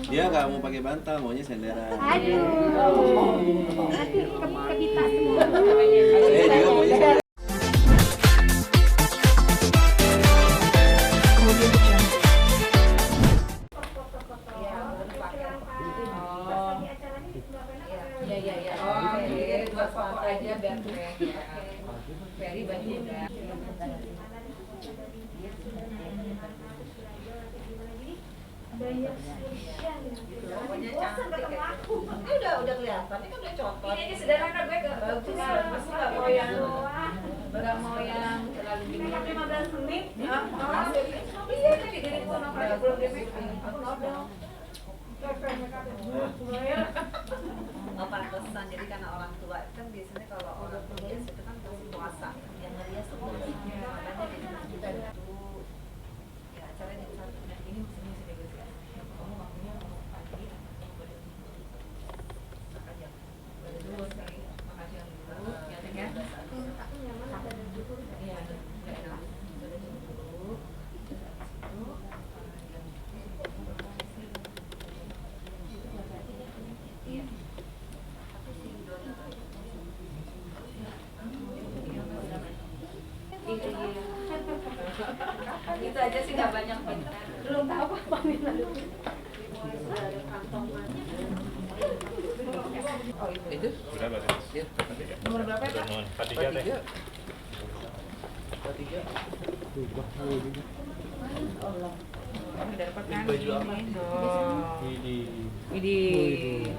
Dia nggak mau pakai bantal, maunya senderan. Aduh, nanti kebita semua. Dia maunya senderan. Iya. Oh, jadi buat foto aja biar Ferry baju udah. Pokoknya cantik ya. Ini udah kelihatan, ini kan udah cocok. Ini sederhana gue ke bagus. Masih nggak mau yang terlalu gini. 15 menit. Iya tadi dari gua nongkrong belum dia make up. Aku nodong. Oh pantesan, jadi karena orang tua kan biasanya kalau orang tua biasa itu kan pasti puasa yang ngerias tuh makanya kita itu ya acaranya ini musimnya sih negosiasi kamu waktunya mau pagi atau boleh makan jam boleh dulu sekali makan jam dulu ya teh ya aku nyaman ada dulu iya nggak enak boleh dulu itu aja sih nggak banyak pintar. Belum tahu apa lalu. Oh itu? Berapa teh? Ya. Nomor berapa ya? Nomor 43 teh. 43. Allah. Kamu dapat kan? Baju apa? Widih.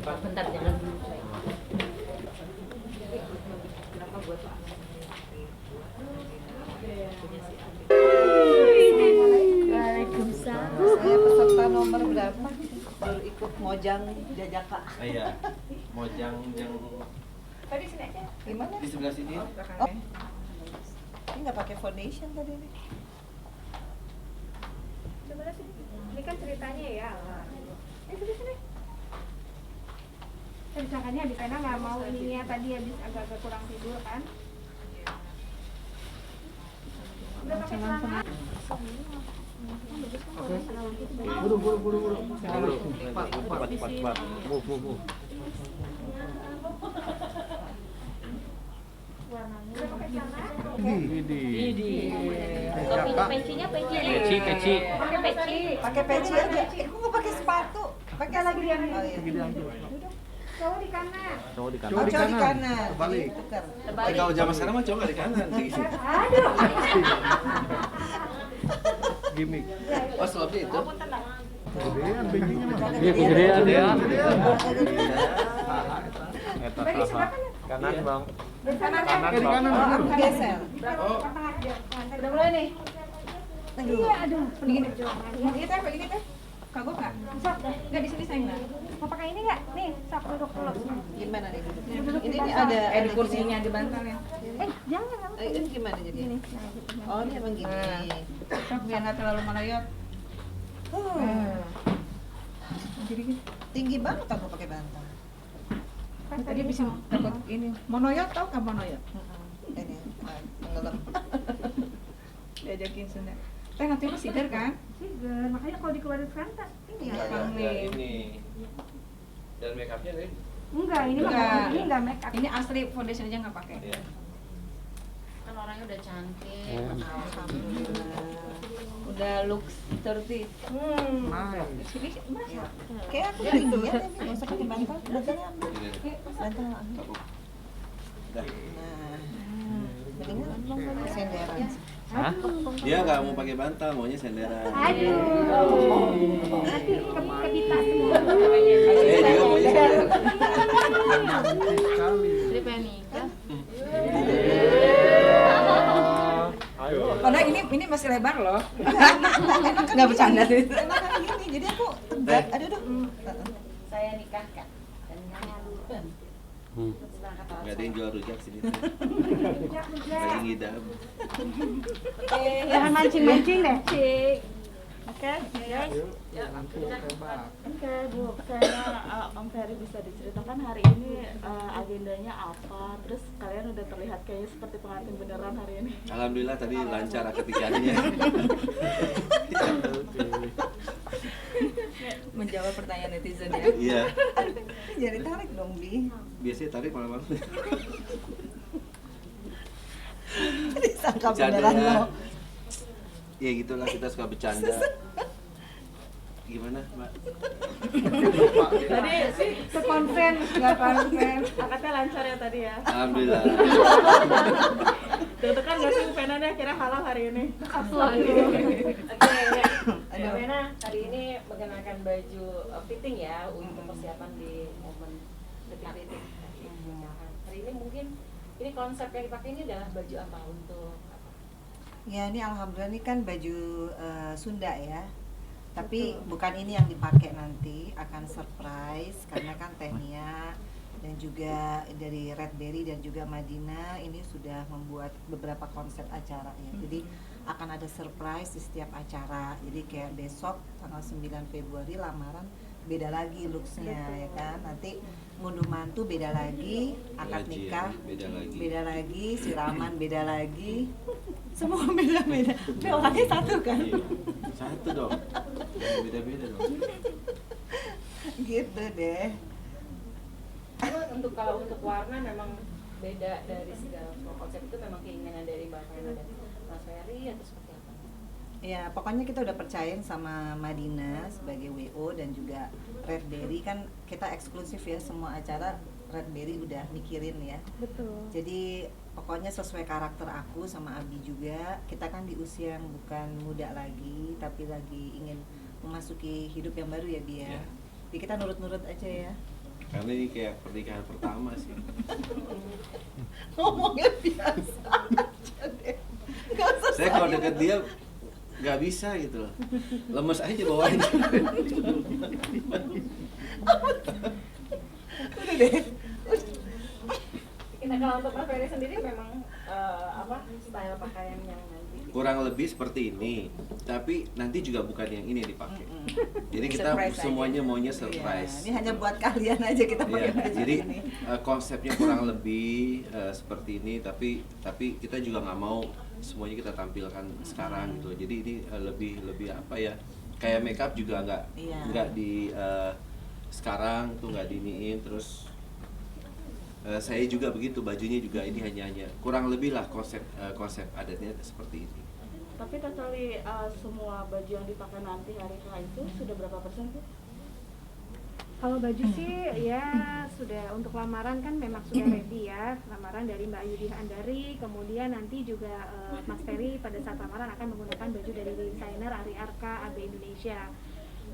Bentar jalan dulu. Kenapa buat Pak? Waalaikumsalam. Saya peserta nomor berapa? Baru ikut Mojang Jajaka. Iya. Mojang yang Tadi sini aja. Gimana? di sebelah sini. Oh, belakangnya. Ini nggak pakai foundation tadi nih. Coba sini. Ini kan ceritanya ya. Sini. Disangkanya habis Ena nggak mau ininya tadi habis agak-agak kurang tidur kan? Udah pakai celana. Buru. Cepat. Move. Udah pakai celana. Pencinya Peci. Pakai peci. Pakai peci aja. Aku nggak pakai sepatu. Pakai lagi yang Oh, iya. Cowok di kanan. Oh, cowok di kanan. Balik. Tukar. Kalau zaman sekarang mah cowok nggak di kanan. Aduh. Gimik. Oh sebabnya itu. Iya, kegedean ya. Bagi sebelah Kanan, Bang. kanan. Kanan, bener. Geser. Oh. Udah mulai nih. Aduh. Iya, aduh. Begini. Begini teh. Kagok nggak? Sok, nggak di sini sayang. Mau pakai ini nggak? Nih, sok duduk dulu. Gimana nih? Duduk Ini di ada di kursinya di bantalnya. gini. Jangan kamu. Ini gimana jadi? Gini. Nah, gitu. Oh, ini emang gini. Sok biar nggak terlalu melayot. Jadi gini. Tinggi banget aku pakai bantal. Tadi bisa takut ini. Monoyot tau nggak monoyot? Ini tenggelam. Diajakin Sunda. Teh nanti mah sidar kan? Sigar, makanya kalau dikeluarin sekarang tak ini ya. Bang nih. Ini. Dan make upnya nih. Enggak, ini Enggak. ini enggak make up. Ini asli foundation aja nggak pakai. Iya. Kan orangnya udah cantik. Udah looks 30. Sini masa? Kayak aku tinggi ya, nggak usah pakai bantal. Bantalnya ambil. Bantal ambil. Dah. Nah, mendingan senderan. Hah? Dia nggak mau pakai bantal, maunya senderan. Aduh. Nanti kebita semua. Dia maunya senderan. Jadi pengen nikah. Ayo. Padahal ini masih lebar loh. Enakan Nggak bercanda sih. Enakan gini, jadi aku tegak. Aduh. Saya nikahkan dan nyalurkan. Nggak ada yang jual rujak sini. Rujak. Lagi ngidam. Jangan mancing-mancing deh. Cik. Oke, guys. Oke Bu, saya Om Ferry bisa diceritakan hari ini agendanya apa? Terus kalian udah terlihat kayaknya seperti pengantin beneran hari ini. Alhamdulillah tadi lancar akad nikahnya. Menjawab pertanyaan netizen ya. Iya. Jadi tarik dong, Bi. Biasanya tarik malam-malam. Disangka Bercanda beneran ya. lo. Ya gitulah, kita suka bercanda. Gimana, Mbak? Tadi sih sekonsen, nggak konsen. Akadnya lancar ya tadi ya. Alhamdulillah. Deg-degan nggak sih penanya akhirnya halal hari ini? Oke, ya. Aduh. Mbak Mena hari ini mengenakan baju fitting ya untuk persiapan di momen detik-detik pernikahan. Hari ini mungkin ini konsep yang dipakai ini adalah baju apa untuk apa? Ya ini alhamdulillah ini kan baju Sunda ya. Tapi bukan ini yang dipakai nanti, akan surprise karena kan Tehnia dan juga dari Redberry dan juga Madinah ini sudah membuat beberapa konsep acara ya. Jadi akan ada surprise di setiap acara. Jadi kayak besok tanggal 9 Februari lamaran beda lagi looksnya ya kan. Nanti ngunduh mantu beda lagi, akad Gajian nikah beda lagi. siraman beda lagi. Semua beda-beda. Tapi orangnya satu kan. Iya. Satu dong. Jangan beda-beda dong. Gitu deh. Cuma kalau untuk warna memang beda dari segala konsep itu memang keinginan dari Mbak Mena dan Mas Ferry atau seperti apa? Ya pokoknya kita udah percayain sama Madinah sebagai WO dan juga Redberry kan kita eksklusif ya, semua acara Redberry udah mikirin ya. Betul. Jadi pokoknya sesuai karakter aku sama Abi juga. Kita kan di usia yang bukan muda lagi tapi lagi ingin memasuki hidup yang baru ya Bi ya. Iya. Jadi kita nurut-nurut aja ya. Karena ini kayak pernikahan pertama sih. Ngomongnya biasa aja deh. Nggak usah Saya kalau deket dia nggak bisa gitu loh. Lemes aja bawaannya. udah deh. Nah kalau untuk Mas Ferry sendiri memang apa style pakaian yang nanti Kurang lebih seperti ini, tapi nanti juga bukan yang ini dipakai. Jadi kita Surprise semuanya aja. maunya Iya, surprise. ini hanya buat kalian aja kita pakai Iya, baju jadi ini. konsepnya kurang lebih seperti ini, tapi kita juga nggak mau semuanya kita tampilkan sekarang gitu. Jadi ini lebih apa ya? Kayak makeup juga Iya. nggak di sekarang tuh nggak diniin terus. Saya juga begitu, bajunya juga ini hanya kurang lebih lah konsep adatnya seperti ini. Tapi totally semua baju yang dipakai nanti hari H itu sudah berapa persen tuh? Kalau baju sih ya sudah untuk lamaran kan memang sudah ready ya, lamaran dari Mbak Yudi Handari, kemudian nanti juga Mas Ferry pada saat lamaran akan menggunakan baju dari desainer Ari Arka AB Indonesia.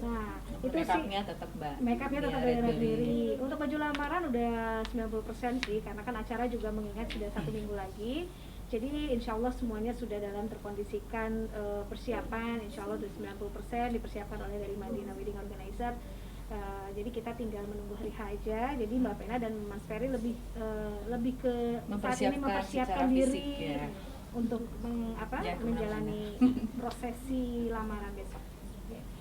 Nah itu Makeupnya sih tetap Mbak. makeupnya tetap Iya, dari Redberry. Redberry. Untuk baju lamaran udah 90% sih, karena kan acara juga mengingat sudah 1 minggu lagi. Jadi insya Allah semuanya sudah dalam terkondisikan persiapan, insya Allah sudah 90% dipersiapkan oleh dari Madinah Wedding Organizer. Jadi kita tinggal menunggu hari H aja. Jadi Mbak Pena dan Mas Ferry lebih ke saat ini mempersiapkan secara diri fisik, ya. untuk Ya, menjalani prosesi lamaran besok.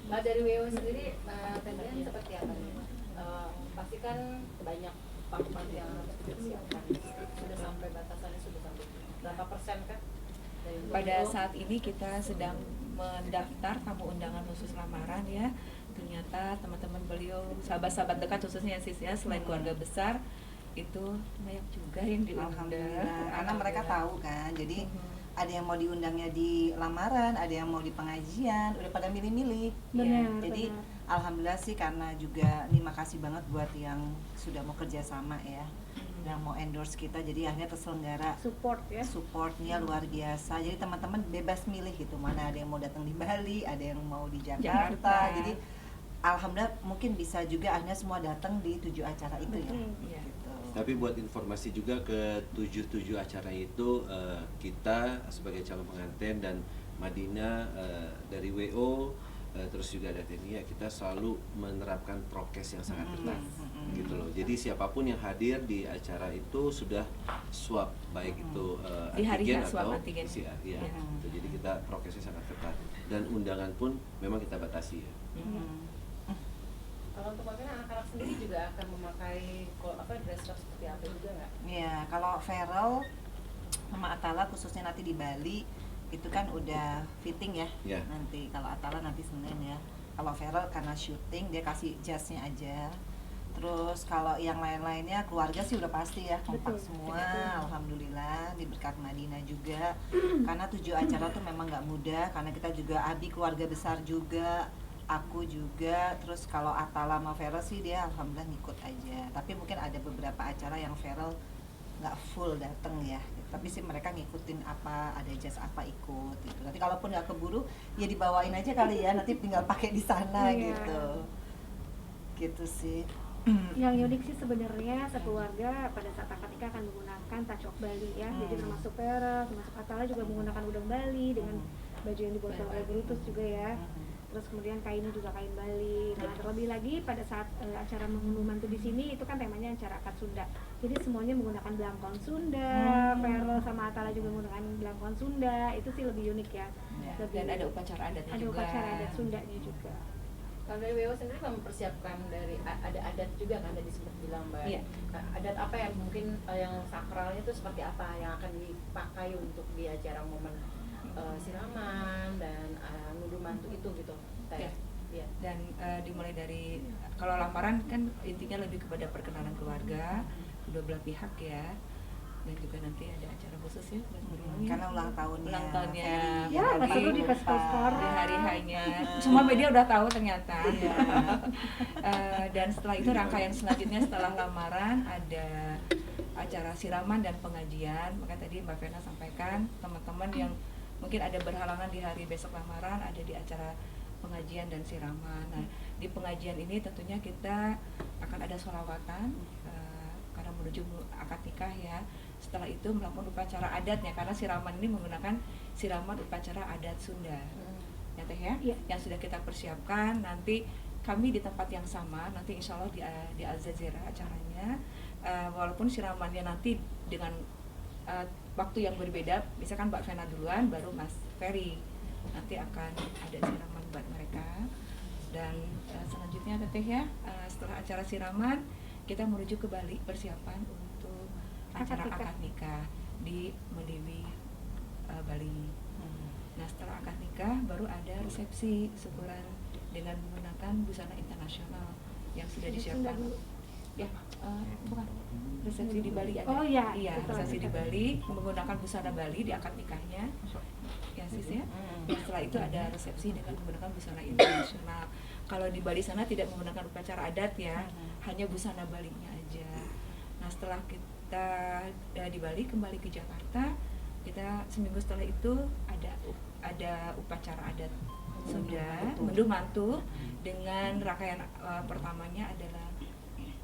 Mbak dari WO sendiri, tentunya seperti apa nih? Pasti kan banyak part-part yang harus dipersiapkan. Sudah sampai batasannya sudah sampai berapa persen kan? Dari Pada WO? saat ini kita sedang mendaftar tamu undangan khusus lamaran ya. Ternyata teman-teman beliau, sahabat-sahabat dekat khususnya sis ya, selain keluarga besar itu banyak juga yang diundang. Alhamdulillah, karena mereka tahu kan. Jadi ada yang mau diundangnya di lamaran, ada yang mau di pengajian, udah pada milih-milih. Benar, Jadi benar. alhamdulillah sih karena juga nih makasih banget buat yang sudah mau kerja sama ya, yang mau endorse kita. Jadi akhirnya terselenggara Support ya. supportnya luar biasa. Jadi teman-teman bebas milih gitu, mana ada yang mau datang di Bali, ada yang mau di Jakarta. Jakarta. Jadi alhamdulillah mungkin bisa juga akhirnya semua datang di 7 acara itu ya. Iya. Gitu. Tapi buat informasi juga ke 7 acara itu kita sebagai calon pengantin dan Madinah dari WO terus juga ada Tehnia, kita selalu menerapkan prokes yang sangat ketat gitu loh. Jadi siapapun yang hadir di acara itu sudah swab baik itu Di hari antigen H swab atau antigen. PCR. Ya, Ya. gitu. Jadi kita prokesnya sangat ketat dan undangan pun memang kita batasi ya. Kalau untuk Mbak Pena, anak-anak sendiri juga akan memakai dress up seperti apa juga nggak? Iya, kalau Feral sama Atala khususnya nanti di Bali itu kan udah fitting ya. Iya. Nanti kalau Atala nanti Senin ya. Kalau Feral karena syuting dia kasih jasnya aja. Terus kalau yang lain-lainnya keluarga sih udah pasti ya kompak Betul. semua. Alhamdulillah diberkat Madinah juga. Karena 7 acara tuh memang nggak mudah karena kita juga Abi keluarga besar juga, aku juga. Terus kalau Atala sama Feral sih dia alhamdulillah ngikut aja. Tapi mungkin ada beberapa acara yang Feral nggak full dateng ya, tapi sih mereka ngikutin apa ada jas apa ikut gitu. Nanti kalaupun nggak keburu ya dibawain aja kali ya, nanti tinggal pakai di sana Iya. gitu sih. Yang unik sih sebenarnya sekeluarga pada saat akad nikah akan menggunakan tachok Bali ya. Jadi termasuk Vera, termasuk Atala juga menggunakan udang Bali dengan baju yang dibuat oleh Brutus juga ya. Terus kemudian kainnya juga kain Bali. Nah, terlebih lagi pada saat acara mengunduh mantu di sini itu kan temanya acara akad Sunda. Jadi semuanya menggunakan belangkon Sunda, Vera sama Atala juga menggunakan belangkon Sunda. Itu sih lebih unik ya. Lebih- Dan ada upacara adatnya ada juga. upacara adat Sundanya juga. Kalau dari WO sendiri mempersiapkan dari ada adat juga kan tadi sempat bilang Mbak. Iya. Nah, adat apa yang mungkin yang sakralnya itu seperti apa yang akan dipakai untuk di acara momen siraman dan nuduh mantu itu gitu. Iya. Iya. Dan dimulai dari kalau lamaran kan intinya lebih kepada perkenalan keluarga kedua belah pihak ya, dan juga nanti ada acara khusus ya buat beliau ya. Karena ulang tahunnya Ferry. Ya, nggak perlu dikasih tahu di sekarang. hari hanya semua media udah tahu ternyata. Dan setelah itu rangkaian selanjutnya setelah lamaran ada acara siraman dan pengajian. Maka tadi Mbak Vena sampaikan teman-teman yang mungkin ada berhalangan di hari besok lamaran ada di acara pengajian dan siraman. Nah, di pengajian ini tentunya kita akan ada sholawatan karena menuju akad nikah ya. Setelah itu melakukan upacara adatnya karena siraman ini menggunakan siraman upacara adat Sunda. Ya Teh ya, Iya. yang sudah kita persiapkan. Nanti kami di tempat yang sama, nanti insya Allah di Al Jazeera acaranya. Walaupun siramannya nanti dengan waktu yang berbeda, misalkan Mbak Vena duluan, baru Mas Ferry. Nanti akan ada siraman buat mereka. Dan selanjutnya Teh ya, setelah acara siraman kita menuju ke Bali persiapan untuk acara akad nikah di Medewi Bali. Nah setelah akad nikah baru ada resepsi syukuran dengan menggunakan busana internasional yang sudah disiapkan. Ya, bukan resepsi di Bali ada. Oh, iya. Iya, Setelah resepsi di nikah. Bali menggunakan busana Bali di akad nikahnya. Ya sis ya. Ya, setelah itu ada resepsi dengan menggunakan busana internasional. Kalau di Bali sana tidak menggunakan upacara adat ya, hanya busana Balinya aja. Nah setelah kita di Bali kembali ke Jakarta, kita seminggu setelah itu ada upacara adat Sunda, menduh mantu dengan rangkaian pertamanya adalah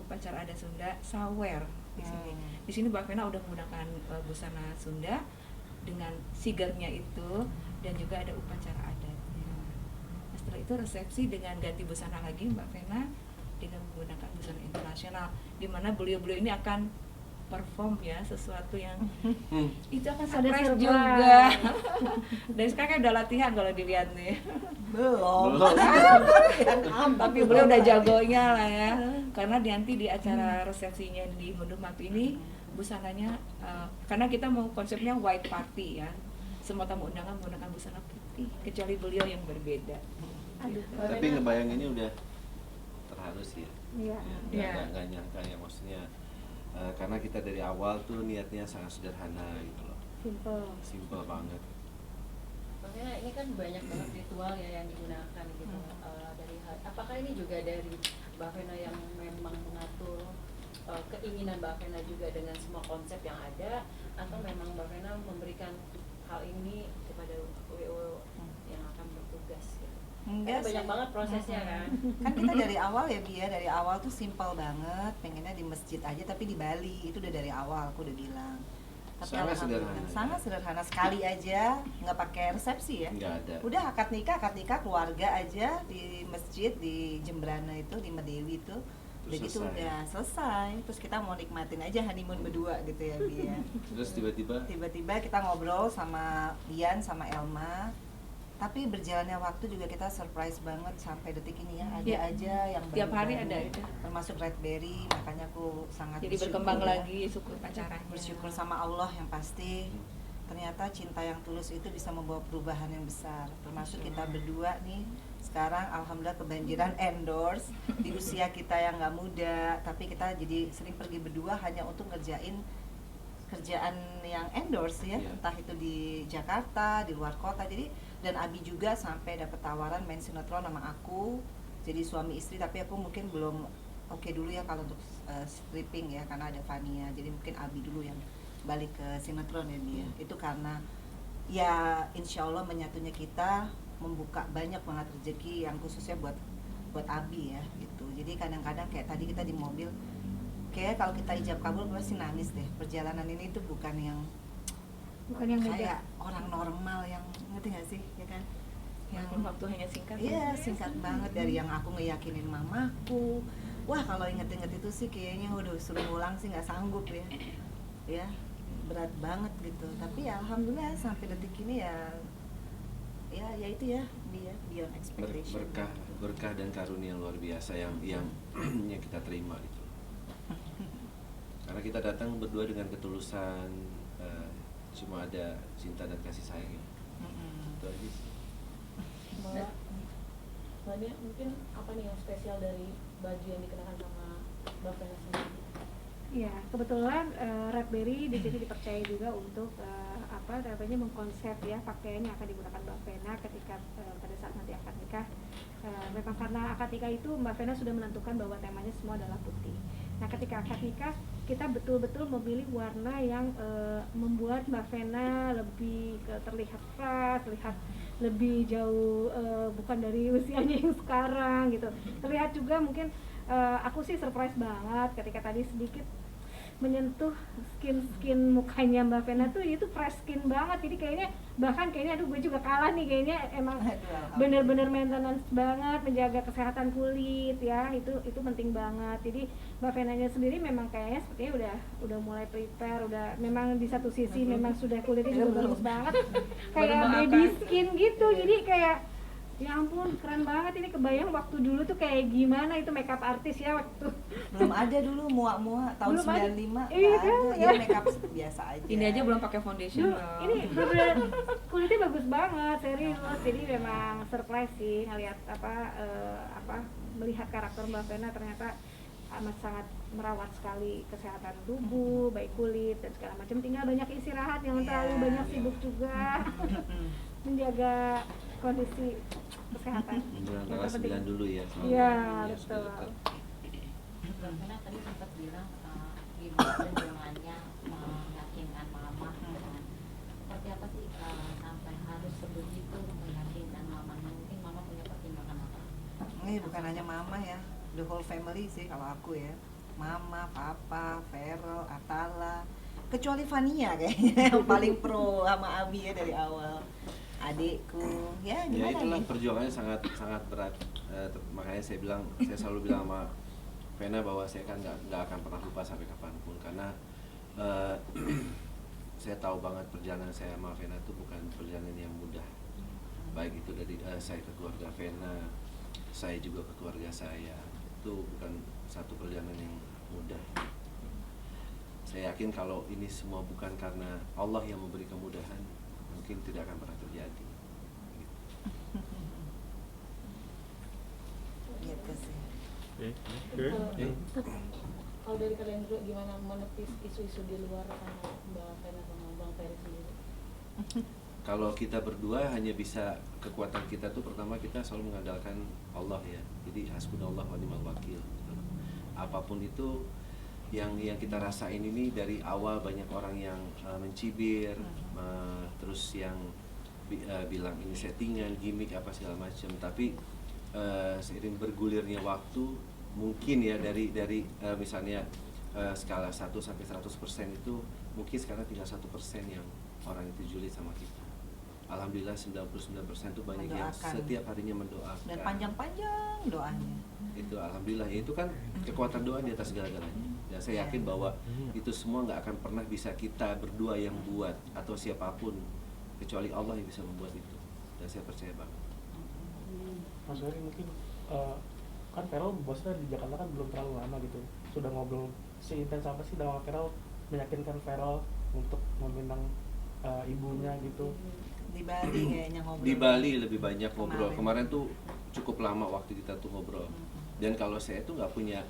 upacara adat Sunda Sawer di sini. Di sini Mbak Vena udah menggunakan busana Sunda dengan sigarnya itu dan juga ada upacara adatnya. Nah, setelah itu resepsi dengan ganti busana lagi Mbak Vena dengan menggunakan busana internasional di mana beliau-beliau ini akan perform ya sesuatu yang itu akan surprise surprise. juga. Dan sekarang kan udah latihan kalau dilihat nih. Belum. Tapi beliau udah jagonya lah ya. Karena nanti di acara resepsinya di Menduh Mantu ini busananya karena kita mau konsepnya white party ya. Semua tamu undangan menggunakan busana putih kecuali beliau yang berbeda. Aduh. Tapi ngebayang ini udah terharu sih ya. Iya. Iya. Nggak nyangka ya maksudnya karena kita dari awal tuh niatnya sangat sederhana gitu loh, simple banget. Makanya ini kan banyak banget ritual ya yang digunakan gitu dari apakah ini juga dari Mbak Vena yang memang mengatur keinginan Mbak Vena juga dengan semua konsep yang ada atau memang Mbak Vena memberikan hal ini kepada WO yang akan bertugas gitu? Enggak Karena banyak sih. banget prosesnya kan. Kan kita dari awal ya Bia, dari awal tuh simple banget, pengennya di masjid aja tapi di Bali, itu udah dari awal aku udah bilang. Tapi Sangat alhamdulillah, sederhana. sangat sederhana sekali aja, nggak pakai resepsi ya. Nggak ada. Udah akad nikah keluarga aja di masjid di Jembrana itu di Medewi itu. Udah gitu selesai. udah selesai. Terus kita mau nikmatin aja honeymoon berdua gitu ya Bia. Terus Tiba-tiba kita ngobrol sama Dian sama Elma. Tapi berjalannya waktu juga kita surprise banget sampai detik ini ya. Ada Ya. aja yang Tiap hari baru-baru, ada aja. termasuk Redberry, makanya aku sangat Jadi bersyukur berkembang ya. lagi syukur pacarannya. Bersyukur sama Allah yang pasti. Ternyata cinta yang tulus itu bisa membawa perubahan yang besar. Termasuk kita berdua nih sekarang alhamdulillah kebanjiran endorse di usia kita yang nggak muda, tapi kita jadi sering pergi berdua hanya untuk ngerjain kerjaan yang endorse ya, Iya. entah itu di Jakarta, di luar kota. Jadi dan Abi juga sampai dapat tawaran main sinetron sama aku, jadi suami istri, tapi aku mungkin belum oke dulu ya kalau untuk stripping ya, karena ada Fania. Jadi mungkin Abi dulu yang balik ke sinetron ya dia. Itu karena ya insya Allah menyatunya kita membuka banyak banget rezeki yang khususnya buat Abi ya gitu. Jadi kadang-kadang kayak tadi kita di mobil, kayak kalau kita ijab kabul pasti nangis deh. Perjalanan ini tuh bukan yang mudah. kayak orang normal yang, ngerti gak sih ya kan, yang Walaupun waktu hanya singkat. iya singkat banget. Dari yang aku ngeyakinin mamaku, wah kalau inget-inget itu sih kayaknya udah suruh ngulang sih nggak sanggup ya berat banget gitu. Tapi ya alhamdulillah sampai detik ini ya itu ya dia beyond expectation. Berkah dan karunia luar biasa yang yang kita terima gitu. Karena kita datang berdua dengan ketulusan, cuma ada cinta dan kasih sayang. Itu aja sih. Mbak Nia, mungkin apa nih yang spesial dari baju yang dikenakan sama Mbak Vena sendiri? Ya, kebetulan Radberry di sini dipercaya juga untuk mengkonsep ya pakaian yang akan digunakan Mbak Vena ketika pada saat nanti akad nikah. Memang karena akad nikah itu Mbak Vena sudah menentukan bahwa temanya semua adalah putih. Nah, ketika akad nikah kita betul-betul memilih warna yang membuat Mbak Vena lebih terlihat fresh, terlihat lebih jauh bukan dari usianya yang sekarang gitu. Terlihat juga mungkin aku sih surprise banget ketika tadi sedikit menyentuh skin mukanya Mbak Vena tuh itu fresh skin banget. Jadi kayaknya aduh gue juga kalah nih, kayaknya emang bener-bener maintenance banget, menjaga kesehatan kulit ya, itu penting banget. Jadi Mbak Venanya sendiri memang kayaknya sepertinya udah mulai prepare, udah memang di satu sisi memang sudah kulitnya juga bagus banget kayak baby skin gitu. Jadi kayak ya ampun keren banget ini, kebayang waktu dulu tuh kayak gimana itu makeup artis ya waktu Belum ada dulu muak-muak tahun Belum ada. 95 nggak Iya, ada, ya. ya makeup biasa aja. Ini aja belum pakai foundation. Duh, loh. ini bener-bener kulitnya bagus banget, serius. Jadi memang surprise sih ngelihat melihat karakter Mbak Vena, ternyata amat sangat merawat sekali kesehatan tubuh, baik kulit dan segala macam. Tinggal banyak istirahat, jangan terlalu banyak sibuk juga, menjaga kondisi kesehatan. Menjelang Yang tanggal terpenting. 9 dulu ya. Iya, Ya, sudah betul. dekat. Mbak Vena tadi sempat bilang gimana perjuangannya meyakinkan mama. Seperti apa sih sampai harus sebegitu meyakinkan mama? Mungkin mama punya pertimbangan apa? Ini bukan hanya mama ya, the whole family sih kalau aku ya. Mama, papa, Vero, Atala, kecuali Fania kayaknya yang paling pro sama Abi ya dari awal. Adikku, ya Ya gimana itulah nih? perjuangannya sangat berat. Makanya saya selalu bilang sama Vena bahwa saya kan nggak akan pernah lupa sampai kapanpun, karena saya tahu banget perjalanan saya sama Vena itu bukan perjalanan yang mudah. Baik itu dari saya ke keluarga Vena, saya juga ke keluarga saya, itu bukan satu perjalanan yang mudah. Saya yakin kalau ini semua bukan karena Allah yang memberi kemudahan, mungkin tidak akan pernah terjadi. Gitu sih. Kalau dari kalian dulu gimana menepis isu-isu di luar sama Mbak Vena sama Bang Ferry sendiri? Kalau kita berdua hanya bisa, kekuatan kita tuh pertama kita selalu mengandalkan Allah ya. Jadi hasbunallah wa ni'mal wakil. Apapun itu yang kita rasain ini dari awal banyak orang yang mencibir, terus yang bilang ini settingan, gimmick apa segala macam. Tapi seiring bergulirnya waktu, mungkin ya dari misalnya skala 1 sampai 100% itu mungkin sekarang tinggal 1% yang orang itu julid sama kita. Alhamdulillah 99% itu banyak yang Mendoakan. setiap harinya mendoakan. Dan panjang-panjang doanya. Itu alhamdulillah ya, itu kan kekuatan doa di atas segala-galanya. Dan saya yakin bahwa itu semua nggak akan pernah bisa kita berdua yang buat atau siapapun, kecuali Allah yang bisa membuat itu. Dan saya percaya banget. Mas Ferry mungkin kan Vero bosnya di Jakarta kan belum terlalu lama gitu. Sudah ngobrol seintens apa sih dengan Vero meyakinkan Vero untuk meminang ibunya gitu? Di Bali kayaknya ngobrol. Di Bali lebih banyak ngobrol. Kemarin. Kemarin tuh cukup lama waktu kita tuh ngobrol. Dan kalau saya tuh nggak punya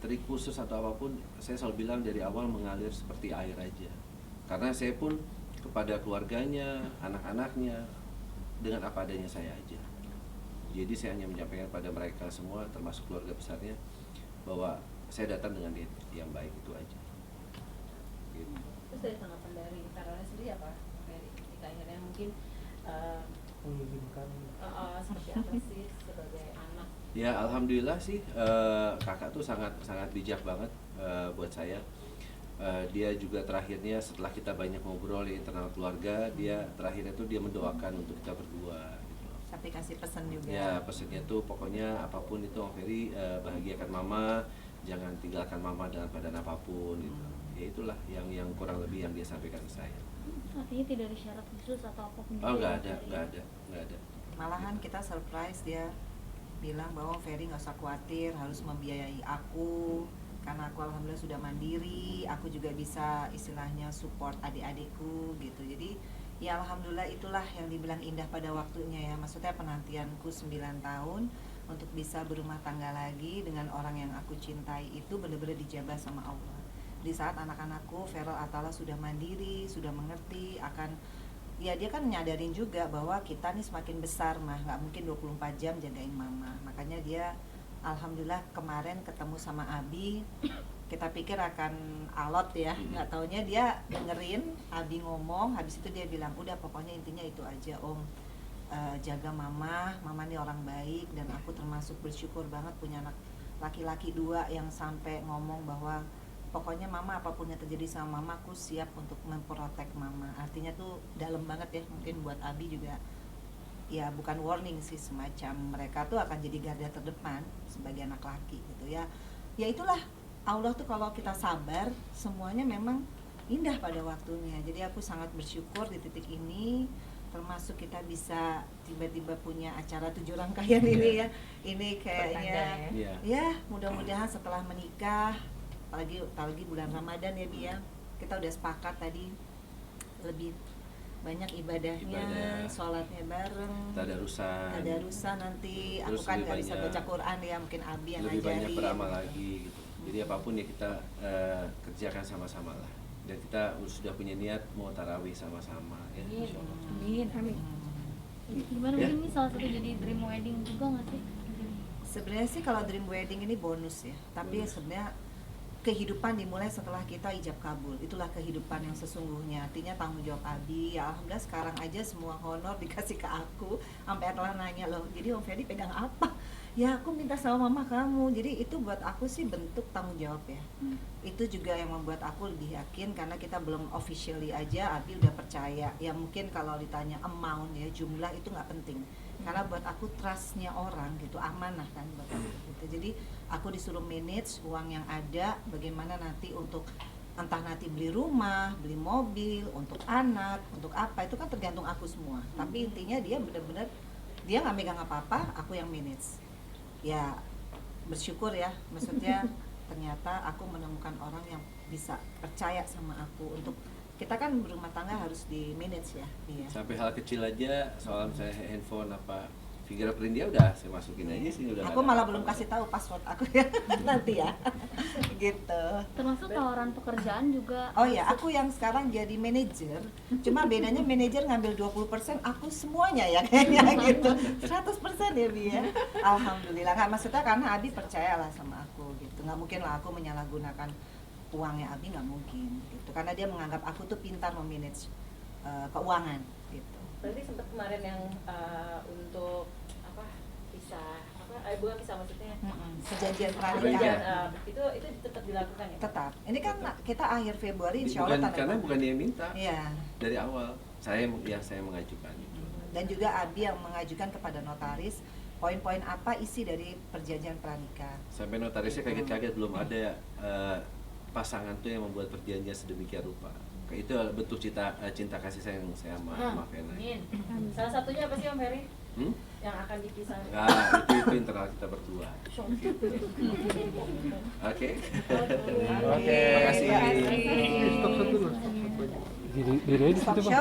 trik khusus atau apapun, saya selalu bilang dari awal mengalir seperti air aja. Karena saya pun kepada keluarganya, anak-anaknya dengan apa adanya saya aja. Jadi saya hanya menyampaikan pada mereka semua, termasuk keluarga besarnya, bahwa saya datang dengan niat yang baik, itu aja. Gitu. Terus dari tanggapan dari Carolnya sendiri apa? Ferry, ketika akhirnya mungkin mengizinkan seperti apa sih sebagai anak? Ya alhamdulillah sih, kakak tuh sangat bijak banget buat saya. Dia juga terakhirnya setelah kita banyak ngobrol di internal keluarga, dia terakhirnya tuh dia mendoakan untuk kita berdua gitu. Sampai kasih pesan juga. Ya pesannya tuh pokoknya apapun itu Om Ferry, bahagiakan mama, jangan tinggalkan mama dengan keadaan apapun gitu. Ya itulah yang kurang lebih yang dia sampaikan ke saya. Artinya tidak ada syarat khusus atau apapun? Oh nggak ada. Malahan kita surprise, dia bilang bahwa Ferry nggak usah khawatir harus membiayai aku, karena aku alhamdulillah sudah mandiri, aku juga bisa istilahnya support adik-adikku gitu. Jadi ya alhamdulillah itulah yang dibilang indah pada waktunya ya. Maksudnya penantianku 9 tahun untuk bisa berumah tangga lagi dengan orang yang aku cintai itu benar-benar dijabah sama Allah. Di saat anak-anakku Feral Atala sudah mandiri, sudah mengerti akan, ya dia kan nyadarin juga bahwa kita nih semakin besar mah, nggak mungkin 24 jam jagain mama. Makanya dia alhamdulillah kemarin ketemu sama Abi, kita pikir akan alot ya, nggak taunya dia dengerin Abi ngomong, habis itu dia bilang udah pokoknya intinya itu aja Om, jaga mama nih orang baik, dan aku termasuk bersyukur banget punya anak laki-laki 2 yang sampai ngomong bahwa pokoknya mama apapun yang terjadi sama mama aku siap untuk memprotek mama. Artinya tuh dalam banget ya, mungkin buat Abi juga ya bukan warning sih, semacam mereka tuh akan jadi garda terdepan sebagai anak laki gitu ya. Ya itulah Allah tuh kalau kita sabar semuanya memang indah pada waktunya. Jadi aku sangat bersyukur di titik ini, termasuk kita bisa tiba-tiba punya acara 7 rangkaian ini ya. Ini kayaknya ya mudah-mudahan setelah menikah, apalagi bulan Ramadan ya Bi ya, kita udah sepakat tadi lebih banyak ibadahnya, sholatnya bareng, tadarusan nanti. Terus aku kan nggak bisa banyak, baca Quran ya, mungkin Abi yang lebih ngajarin. banyak beramal lagi gitu. Jadi apapun ya kita kerjakan sama-sama lah. Dan kita sudah punya niat mau tarawih sama-sama ya. Insyaallah. Amin. Gimana Ya. ini salah satu jadi dream wedding juga nggak sih? Sebenarnya sih kalau dream wedding ini bonus ya, tapi sebenarnya kehidupan dimulai setelah kita ijab kabul. Itulah kehidupan yang sesungguhnya. Artinya tanggung jawab Abi. Ya alhamdulillah sekarang aja semua honor dikasih ke aku. Sampai Atla nanya loh, jadi Om Ferry pegang apa? Ya aku minta sama mama kamu. Jadi itu buat aku sih bentuk tanggung jawab ya. Itu juga yang membuat aku lebih yakin, karena kita belum officially aja Abi udah percaya. Ya mungkin kalau ditanya amount ya, jumlah itu nggak penting. Karena buat aku trustnya orang gitu, amanah kan buat aku gitu. Jadi aku disuruh manage uang yang ada, bagaimana nanti untuk entah nanti beli rumah, beli mobil, untuk anak, untuk apa, itu kan tergantung aku semua. Tapi intinya dia benar-benar dia nggak megang apa-apa, aku yang manage. Ya bersyukur ya, maksudnya ternyata aku menemukan orang yang bisa percaya sama aku untuk kita kan berumah tangga harus di manage ya dia. Sampai hal kecil aja, soal misalnya handphone apa fingerprint dia udah saya masukin aja sih, udah. Aku malah belum kasih tahu password aku ya nanti ya. Gitu. Termasuk tawaran pekerjaan juga. Oh ya, aku yang sekarang jadi manajer. Cuma bedanya manajer ngambil 20%, aku semuanya ya kayaknya gitu. 100% ya Bi ya. Alhamdulillah. Nggak, maksudnya karena Abi percayalah sama aku gitu. Nggak mungkin lah aku menyalahgunakan uangnya Abi, nggak mungkin gitu. Karena dia menganggap aku tuh pintar memanage keuangan gitu. Berarti sempat kemarin yang untuk apa bukan pisah maksudnya Perjanjian pranikah. Perjanjian. Itu tetap dilakukan ya? Tetap. Ini kan kita akhir Februari insya Allah tanda Karena tangan. bukan dia yang minta. Iya. Dari awal saya mengajukan itu. Dan juga Abi yang mengajukan kepada notaris poin-poin apa isi dari perjanjian pranikah. Sampai notarisnya kaget-kaget, belum ada pasangan tuh yang membuat perjanjian sedemikian rupa. Itu bentuk cinta kasih sayang saya sama Vena. Salah satunya apa sih Om Ferry? Yang akan dipisah? Itu internal kita berdua. Oke. Terima kasih. Stop dulu. Diri di situ, Pak.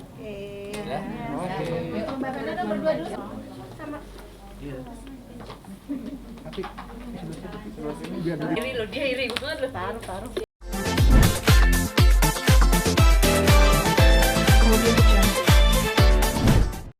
Oke. Ya. berdua dulu sama Tapi sebelah sini biar Iri loh, dia iri banget loh. Taruh